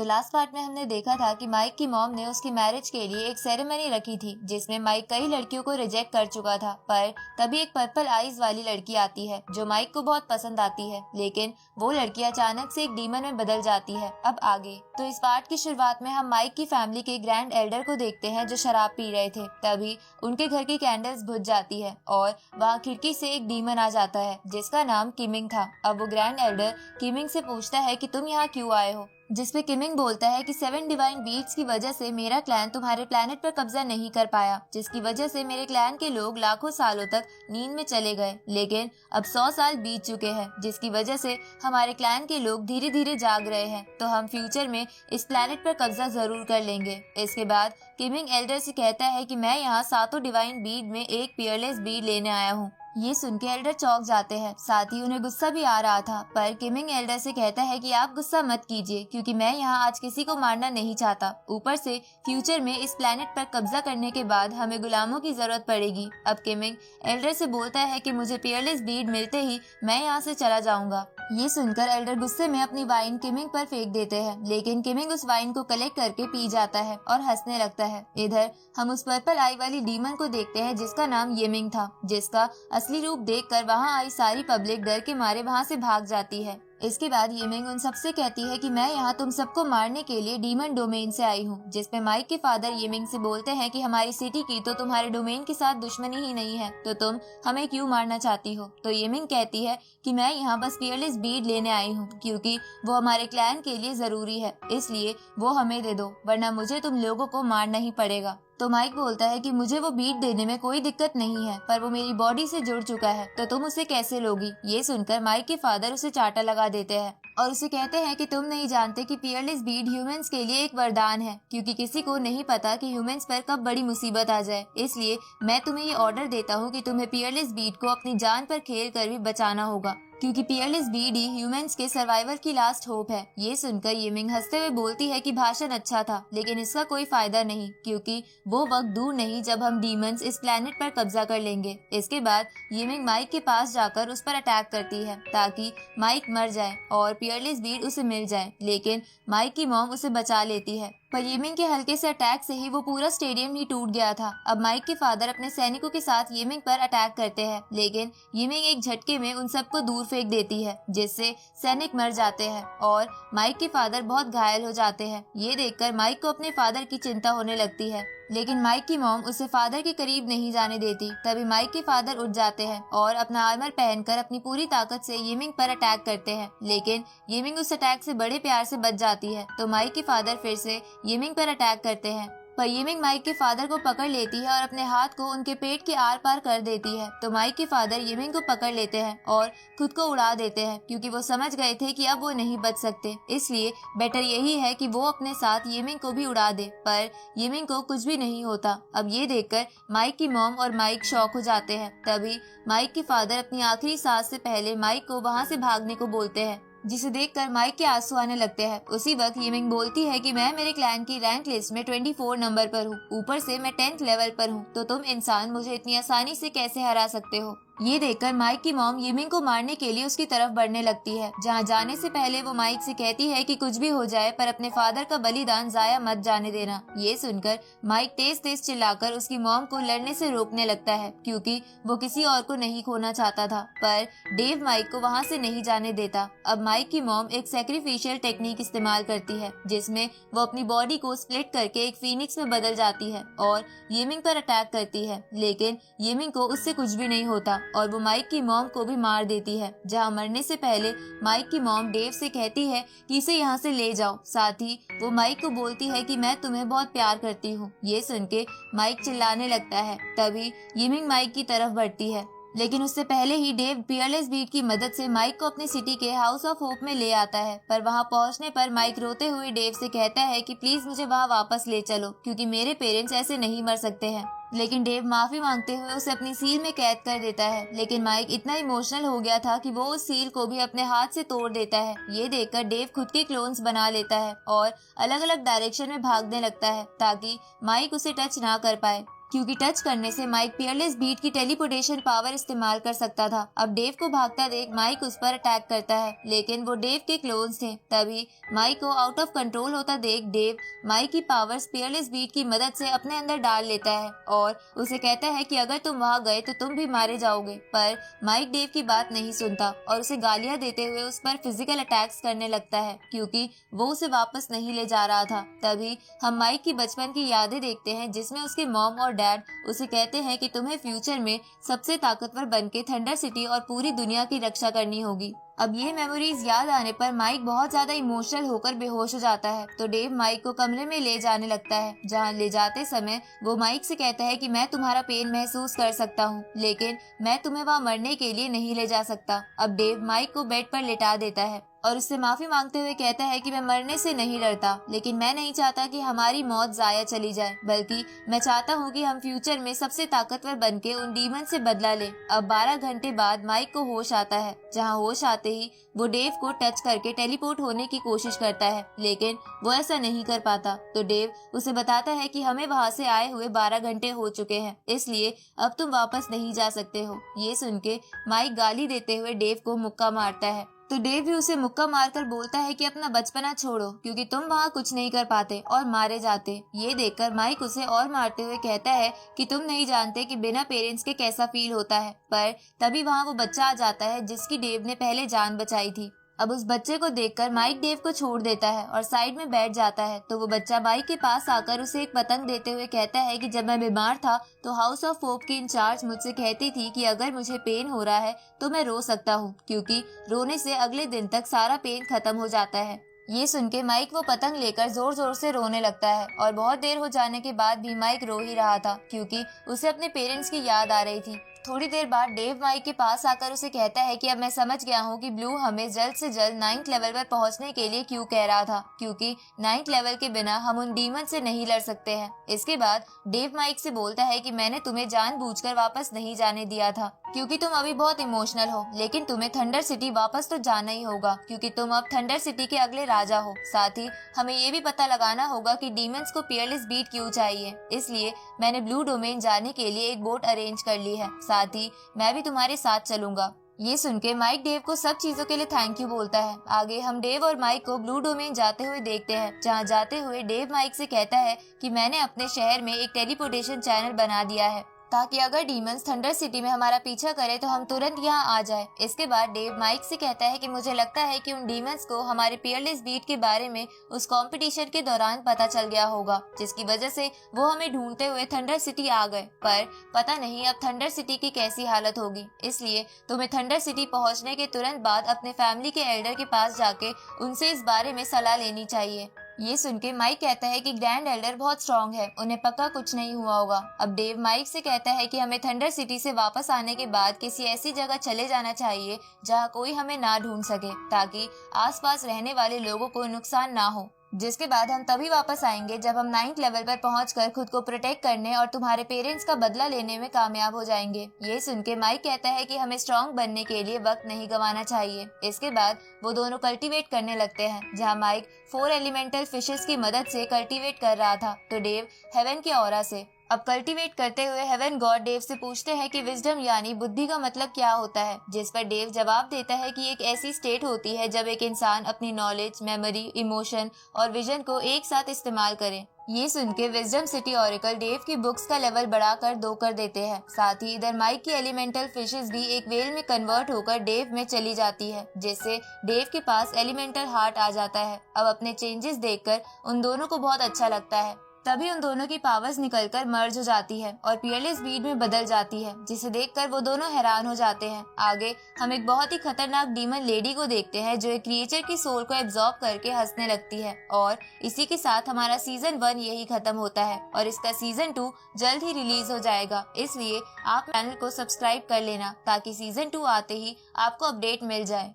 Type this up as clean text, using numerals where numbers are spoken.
तो last part में हमने देखा था कि माइक की मॉम ने उसकी मैरिज के लिए एक सेरेमनी रखी थी जिसमें माइक कई लड़कियों को रिजेक्ट कर चुका था, पर तभी एक पर्पल आईज वाली लड़की आती है जो माइक को बहुत पसंद आती है, लेकिन वो लड़की अचानक से एक डीमन में बदल जाती है। अब आगे तो इस पार्ट की शुरुआत में हम माइक की फैमिली के ग्रैंड एल्डर को देखते हैं जो शराब पी रहे थे। तभी उनके घर की कैंडल्स बुझ जाती है और वहाँ खिड़की से एक डीमन आ जाता है जिसका नाम किमिंग था। अब वो ग्रैंड एल्डर किमिंग से पूछता है कि तुम यहाँ क्यों आए हो, जिसपे किमिंग बोलता है कि 7 डिवाइन बीट्स की वजह से मेरा क्लैन तुम्हारे प्लेनेट पर कब्जा नहीं कर पाया, जिसकी वजह से मेरे क्लैन के लोग लाखों सालों तक नींद में चले गए। लेकिन अब 100 साल बीत चुके हैं जिसकी वजह से हमारे क्लैन के लोग धीरे धीरे जाग रहे हैं, तो हम फ्यूचर में इस प्लेनेट पर कब्जा जरूर कर लेंगे। इसके बाद किमिंग एल्डर से कहता है कि मैं यहाँ 7 डिवाइन बीड में एक पियरलेस बीड लेने आया हूँ। ये सुन के एल्डर चौंक जाते हैं, साथ ही उन्हें गुस्सा भी आ रहा था, पर किमिंग एल्डर से कहता है कि आप गुस्सा मत कीजिए क्योंकि मैं यहाँ आज किसी को मारना नहीं चाहता। ऊपर से फ्यूचर में इस प्लेनेट पर कब्जा करने के बाद हमें गुलामों की जरूरत पड़ेगी। अब किमिंग एल्डर से बोलता है कि मुझे पियरलेस बीड मिलते ही मैं यहाँ से चला जाऊंगा। ये सुनकर एल्डर गुस्से में अपनी वाइन किमिंग पर फेंक देते हैं, लेकिन किमिंग उस वाइन को कलेक्ट करके पी जाता है और हंसने लगता है। इधर हम उस पर्पल आई वाली डीमन को देखते हैं जिसका नाम येमिंग था, जिसका असली रूप देखकर वहां आई सारी पब्लिक डर के मारे वहां से भाग जाती है। इसके बाद येमिंग उन सबसे कहती है कि मैं यहाँ तुम सबको मारने के लिए डीमन डोमेन से आई हूँ, जिसपे माइक के फादर येमिंग से बोलते हैं कि हमारी सिटी की तो तुम्हारे डोमेन के साथ दुश्मनी ही नहीं है, तो तुम हमें क्यों मारना चाहती हो। तो येमिंग कहती है कि मैं यहाँ बस पियरलेस बीड लेने आई हूँ क्योंकि वो हमारे क्लैन के लिए जरूरी है, इसलिए वो हमें दे दो वरना मुझे तुम लोगों को मारना ही पड़ेगा। तो माइक बोलता है कि मुझे वो बीट देने में कोई दिक्कत नहीं है, पर वो मेरी बॉडी से जुड़ चुका है तो तुम उसे कैसे लोगी। ये सुनकर माइक के फादर उसे चाटा लगा देते हैं और उसे कहते हैं कि तुम नहीं जानते कि पियरलेस बीड ह्यूमंस के लिए एक वरदान है, क्योंकि किसी को नहीं पता कि ह्यूमंस पर कब बड़ी मुसीबत आ जाए। इसलिए मैं तुम्हें ये ऑर्डर देता हूँ कि तुम्हें पियरलेस बीड को अपनी जान पर खेल कर भी बचाना होगा, क्योंकि पियरलेस बीड ही ह्यूमंस के सर्वाइवल की लास्ट होप है। ये सुनकर येमिंग हंसते हुए बोलती है कि भाषण अच्छा था, लेकिन इसका कोई फायदा नहीं क्योंकि वो वक्त दूर नहीं जब हम डीमंस इस प्लेनेट पर कब्जा कर लेंगे। इसके बाद येमिंग माइक के पास जाकर उस पर अटैक करती है ताकि माइक मर जाए और पियरलेस बीड उसे मिल जाए, लेकिन माइक की मॉम उसे बचा लेती है। पर येमिंग के हल्के से अटैक से ही वो पूरा स्टेडियम ही टूट गया था। अब माइक के फादर अपने सैनिकों के साथ येमिंग पर अटैक करते हैं, लेकिन येमिंग एक झटके में उन सबको दूर फेंक देती है जिससे सैनिक मर जाते हैं और माइक के फादर बहुत घायल हो जाते हैं। ये देखकर माइक को अपने फादर की चिंता होने लगती है, लेकिन माइक की मॉम उसे फादर के करीब नहीं जाने देती। तभी माइक के फादर उठ जाते हैं और अपना आर्मर पहनकर अपनी पूरी ताकत से येमिंग पर अटैक करते हैं, लेकिन येमिंग उस अटैक से बड़े प्यार से बच जाती है। तो माइक के फादर फिर से येमिंग पर अटैक करते हैं, पर येमिंग माइक के फादर को पकड़ लेती है और अपने हाथ को उनके पेट के आर पार कर देती है। तो माइक के फादर येमिंग को पकड़ लेते हैं और खुद को उड़ा देते हैं क्योंकि वो समझ गए थे कि अब वो नहीं बच सकते, इसलिए बेटर यही है कि वो अपने साथ येमिंग को भी उड़ा दे। पर येमिंग को कुछ भी नहीं होता। अब ये देखकर माइक की मॉम और माइक शॉक हो जाते हैं। तभी माइक के फादर अपनी आखिरी सांस से पहले माइक को वहाँ से भागने को बोलते हैं, जिसे देखकर माइक के आंसू आने लगते हैं। उसी वक्त येमिंग बोलती है कि मैं मेरे क्लैन की रैंक लिस्ट में 24 नंबर पर हूँ, ऊपर से मैं 10th लेवल पर हूँ, तो तुम इंसान मुझे इतनी आसानी से कैसे हरा सकते हो। ये देखकर माइक की मॉम येमिंग को मारने के लिए उसकी तरफ बढ़ने लगती है, जहाँ जाने से पहले वो माइक से कहती है कि कुछ भी हो जाए पर अपने फादर का बलिदान जाया मत जाने देना। ये सुनकर माइक तेज तेज चिल्लाकर उसकी मॉम को लड़ने से रोकने लगता है क्योंकि वो किसी और को नहीं खोना चाहता था, पर डेव माइक को वहाँ से नहीं जाने देता। अब माइक की मॉम एक सैक्रिफिशियल टेक्निक इस्तेमाल करती है जिसमें वो अपनी बॉडी को स्प्लिट करके एक फीनिक्स में बदल जाती है और येमिंग पर अटैक करती है, लेकिन येमिंग को उससे कुछ भी नहीं होता और वो माइक की मॉम को भी मार देती है। जहाँ मरने से पहले माइक की मॉम डेव से कहती है कि इसे यहाँ से ले जाओ, साथ ही वो माइक को बोलती है कि मैं तुम्हें बहुत प्यार करती हूँ। ये सुन के माइक चिल्लाने लगता है। तभी येमिंग माइक की तरफ बढ़ती है, लेकिन उससे पहले ही डेव पियरलेस बीट की मदद से माइक को अपनी सिटी के हाउस ऑफ होप में ले आता है। पर वहां पहुंचने पर माइक रोते हुए डेव से कहता है कि प्लीज मुझे वहां वापस ले चलो क्योंकि मेरे पेरेंट्स ऐसे नहीं मर सकते हैं। लेकिन डेव माफी मांगते हुए उसे अपनी सील में कैद कर देता है, लेकिन माइक इतना इमोशनल हो गया था कि वो उस सील को भी अपने हाथ से तोड़ देता है। ये देखकर डेव खुद के क्लोन्स बना लेता है और अलग अलग डायरेक्शन में भागने लगता है ताकि माइक उसे टच ना कर पाए। क्योंकि टच करने से माइक पियरलेस बीट की टेलीपोर्टेशन पावर इस्तेमाल कर सकता था। अब डेव को भागता देख माइक उस पर अटैक करता है, लेकिन वो डेव के क्लोन्स थे। तभी माइक को आउट ऑफ कंट्रोल होता देख डेव माइक की पावर्स पियरलेस बीट की मदद से अपने अंदर डाल लेता है और उसे कहता है कि अगर तुम वहां गए तो तुम भी मारे जाओगे। पर माइक डेव की बात नहीं सुनता और उसे गालियां देते हुए उस पर फिजिकल अटैक्स करने लगता है, क्योंकि वो उसे वापस नहीं ले जा रहा था। तभी हम माइक की बचपन की यादें देखते हैं, जिसमें उसके मॉम और डैड उसे कहते हैं कि तुम्हें फ्यूचर में सबसे ताकतवर बनके थंडर सिटी और पूरी दुनिया की रक्षा करनी होगी। अब ये मेमोरीज याद आने पर माइक बहुत ज्यादा इमोशनल होकर बेहोश हो जाता है। तो डेव माइक को कमरे में ले जाने लगता है, जहाँ ले जाते समय वो माइक से कहता है कि मैं तुम्हारा पेन महसूस कर सकता हूँ, लेकिन मैं तुम्हें वहाँ मरने के लिए नहीं ले जा सकता। अब डेव माइक को बेड पर लेटा देता है और उससे माफी मांगते हुए कहता है कि मैं मरने से नहीं डरता, लेकिन मैं नहीं चाहता कि हमारी मौत जाया चली जाए, बल्कि मैं चाहता हूँ कि हम फ्यूचर में सबसे ताकतवर बनके उन डीमन से बदला ले। अब 12 घंटे बाद माइक को होश आता है, जहाँ होश आते ही वो डेव को टच करके टेलीपोर्ट होने की कोशिश करता है, लेकिन वो ऐसा नहीं कर पाता। तो डेव उसे बताता है कि हमें वहाँ से आए हुए 12 घंटे हो चुके हैं, इसलिए अब तुम वापस नहीं जा सकते हो। ये सुन के माइक गाली देते हुए डेव को मुक्का मारता है। तो डेव भी उसे मुक्का मारकर बोलता है कि अपना बचपना छोड़ो, क्योंकि तुम वहाँ कुछ नहीं कर पाते और मारे जाते। ये देखकर माइक उसे और मारते हुए कहता है कि तुम नहीं जानते कि बिना पेरेंट्स के कैसा फील होता है। पर तभी वहाँ वो बच्चा आ जाता है जिसकी डेव ने पहले जान बचाई थी। अब उस बच्चे को देखकर माइक डेव को छोड़ देता है और साइड में बैठ जाता है। तो वो बच्चा माइक के पास आकर उसे एक पतंग देते हुए कहता है कि जब मैं बीमार था तो हाउस ऑफ होप की इंचार्ज मुझसे कहती थी कि अगर मुझे पेन हो रहा है तो मैं रो सकता हूँ, क्योंकि रोने से अगले दिन तक सारा पेन खत्म हो जाता है। ये सुन के माइक वो पतंग लेकर जोर जोर से रोने लगता है और बहुत देर हो जाने के बाद भी माइक रो ही रहा था, क्योंकि उसे अपने पेरेंट्स की याद आ रही थी। थोड़ी देर बाद डेव माइक के पास आकर उसे कहता है कि अब मैं समझ गया हूँ कि ब्लू हमें जल्द से जल्द 9th लेवल पर पहुँचने के लिए क्यों कह रहा था, क्योंकि 9th लेवल के बिना हम उन डीमन से नहीं लड़ सकते हैं। इसके बाद डेव माइक से बोलता है कि मैंने तुम्हें जानबूझकर वापस नहीं जाने दिया था, क्योंकि तुम अभी बहुत इमोशनल हो, लेकिन तुम्हें थंडर सिटी वापस तो जाना ही होगा, क्योंकि तुम अब थंडर सिटी के अगले राजा हो। साथ ही हमें ये भी पता लगाना होगा कि डीमंस को पियरलेस बीट क्यों चाहिए, इसलिए मैंने ब्लू डोमेन जाने के लिए एक बोट अरेंज कर ली है। साथ ही मैं भी तुम्हारे साथ चलूंगा। ये सुन के माइक डेव को सब चीजों के लिए थैंक यू बोलता है। आगे हम डेव और माइक को ब्लू डोमेन जाते हुए देखते हैं, जहाँ जाते हुए डेव माइक से कहता है कि मैंने अपने शहर में एक टेलीपोर्टेशन चैनल बना दिया है, ताकि अगर डीमंस थंडर सिटी में हमारा पीछा करे तो हम तुरंत यहाँ आ जाए। इसके बाद डेव माइक से कहता है कि मुझे लगता है कि उन डीमंस को हमारे पियरलेस बीट के बारे में उस कंपटीशन के दौरान पता चल गया होगा, जिसकी वजह से वो हमें ढूंढते हुए थंडर सिटी आ गए। पर पता नहीं अब थंडर सिटी की कैसी हालत होगी, इसलिए तुम्हें थंडर सिटी पहुँचने के तुरंत बाद अपने फैमिली के एल्डर के पास जाके उनसे इस बारे में सलाह लेनी चाहिए। ये सुन के माइक कहता है कि ग्रैंड एल्डर बहुत स्ट्रॉन्ग है, उन्हें पक्का कुछ नहीं हुआ होगा। अब डेव माइक से कहता है कि हमें थंडर सिटी से वापस आने के बाद किसी ऐसी जगह चले जाना चाहिए जहां कोई हमें ना ढूंढ सके, ताकि आसपास रहने वाले लोगों को नुकसान ना हो। जिसके बाद हम तभी वापस आएंगे जब हम 9th लेवल पर पहुंचकर खुद को प्रोटेक्ट करने और तुम्हारे पेरेंट्स का बदला लेने में कामयाब हो जाएंगे। ये सुन के माइक कहता है कि हमें स्ट्रॉन्ग बनने के लिए वक्त नहीं गंवाना चाहिए। इसके बाद वो दोनों कल्टीवेट करने लगते हैं, जहाँ माइक 4 एलिमेंटल फिशेस की मदद से कल्टीवेट कर रहा था, तो डेव हेवन के ऑरा से। अब कल्टीवेट करते हुए हेवन गॉड डेव से पूछते हैं कि विजडम यानी बुद्धि का मतलब क्या होता है, जिस पर डेव जवाब देता है कि एक ऐसी स्टेट होती है जब एक इंसान अपनी नॉलेज, मेमोरी, इमोशन और विजन को एक साथ इस्तेमाल करे। ये सुन के विजडम सिटी ऑरेकल डेव की बुक्स का लेवल बढ़ाकर 2 कर देते हैं। साथ ही इधर माइक की एलिमेंटल फिशेस भी एक वेल में कन्वर्ट होकर डेव में चली जाती है, जिससे डेव के पास एलिमेंटल हार्ट आ जाता है। अब अपने चेंजेस देखकर उन दोनों को बहुत अच्छा लगता है। तभी उन दोनों की पावर्स निकलकर मर्ज हो जाती है और पियरलेस बीट में बदल जाती है, जिसे देखकर वो दोनों हैरान हो जाते हैं। आगे हम एक बहुत ही खतरनाक डीमन लेडी को देखते हैं, जो एक क्रिएचर की सोल को एब्जॉर्ब करके हंसने लगती है। और इसी के साथ हमारा सीजन 1 यही खत्म होता है और इसका सीजन 2 जल्द ही रिलीज हो जाएगा। इसलिए आप चैनल को सब्सक्राइब कर लेना, ताकि सीजन 2 आते ही आपको अपडेट मिल जाए।